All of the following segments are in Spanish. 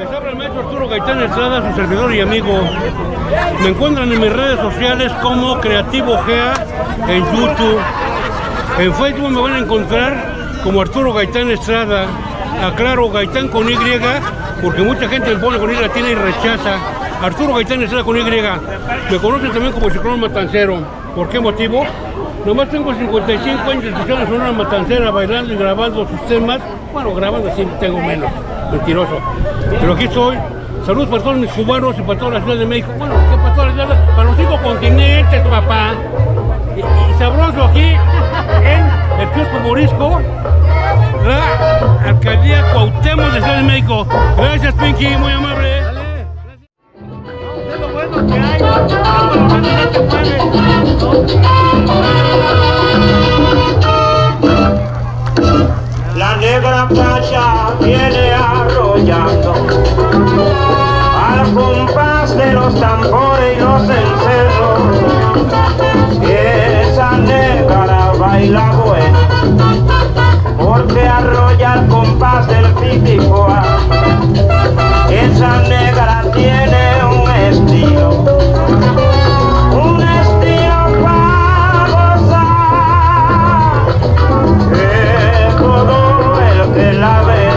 Les habla el maestro Arturo Gaitán Estrada, su servidor y amigo. Me encuentran en mis redes sociales como Creativo Gea, en YouTube. En Facebook me van a encontrar como Arturo Gaitán Estrada. Aclaro, Gaitán con Y, porque mucha gente le pone con Y latina y rechaza. Arturo Gaitán Estrada con Y. Me conocen también como Ciclón Matancero. ¿Por qué motivo? Nomás tengo 55 años de escuchar en una matancera bailando y grabando sus temas. Bueno, grabando sí tengo menos, mentiroso. Pero aquí estoy. Saludos para todos mis cubanos y para toda la Ciudad de México. Bueno, ¿qué para toda la ciudad? Para los 5 continentes, papá. Y sabroso aquí en el kiosco Morisco, la alcaldía Cuauhtémoc de Ciudad de México. Gracias, Pinky, muy amable. Es lo bueno que hay. La negra cacha viene arrollando al compás de los tambores y los encerros. Esa negra baila bueno porque arrolla al compás del piticoa. Esa negra tiene un estilo para gozar. Que todo el que la ve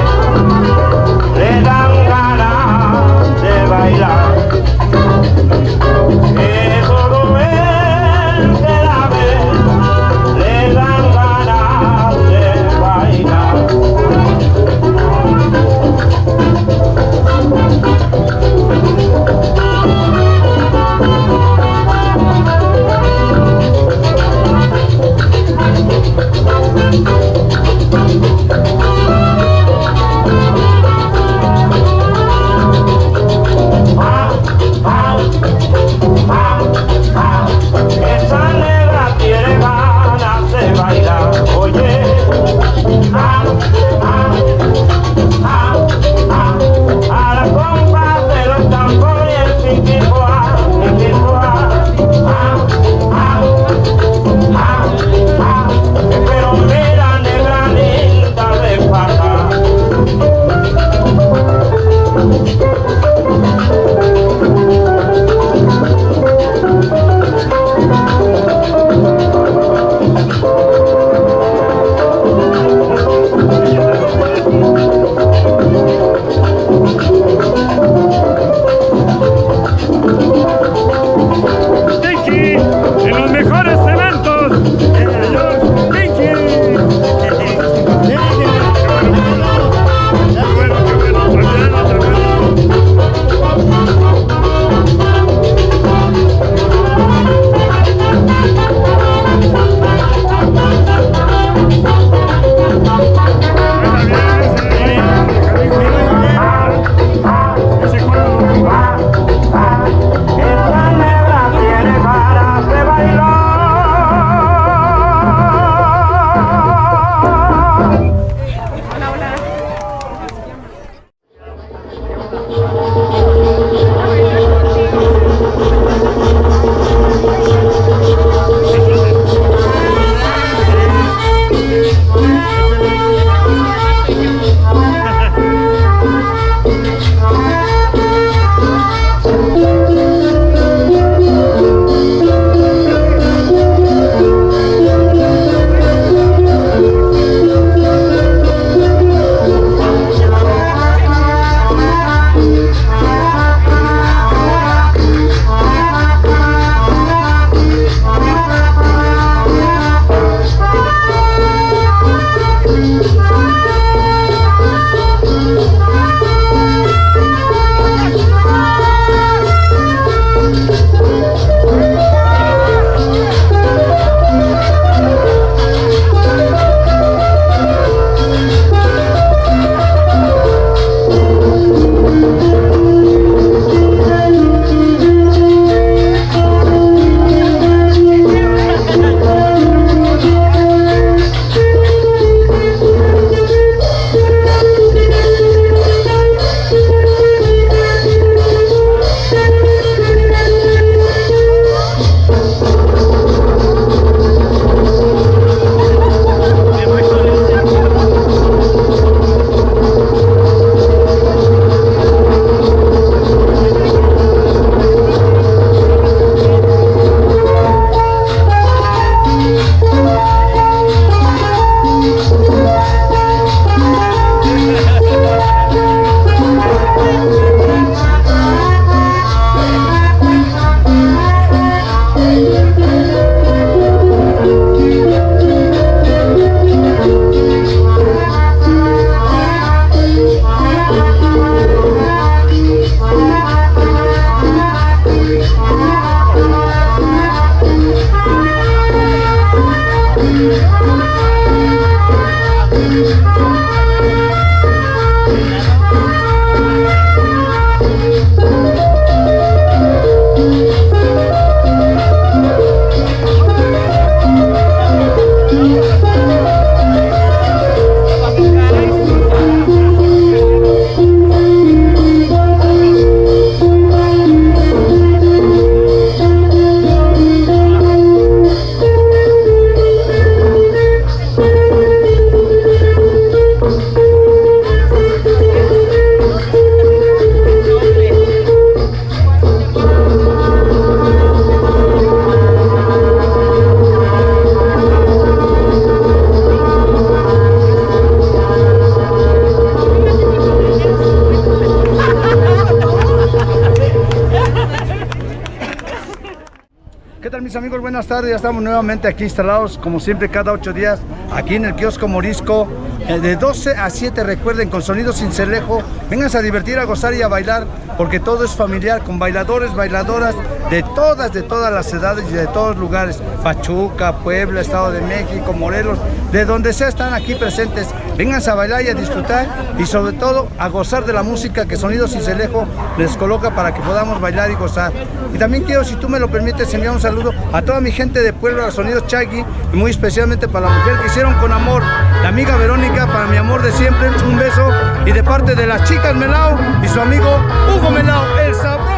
mis amigos? Buenas tardes, ya estamos nuevamente aquí instalados, como siempre, cada 8 días, aquí en el kiosco Morisco, de 12 a 7, recuerden, con sonido cincelejo, vénganse a divertir, a gozar y a bailar, porque todo es familiar, con bailadores, bailadoras, de todas las edades y de todos lugares, Pachuca, Puebla, Estado de México, Morelos, de donde sea están aquí presentes, vénganse a bailar y a disfrutar, y sobre todo, a gozar de la música que Sonido Cincelejo les coloca para que podamos bailar y gozar. Y también quiero, si tú me lo permites, enviar un saludo a toda mi gente de Puebla, a Sonidos Chagui, y muy especialmente para la mujer que hicieron con amor, la amiga Verónica, para mi amor de siempre, un beso, y de parte de las chicas Melao y su amigo Hugo Melao, el sabroso.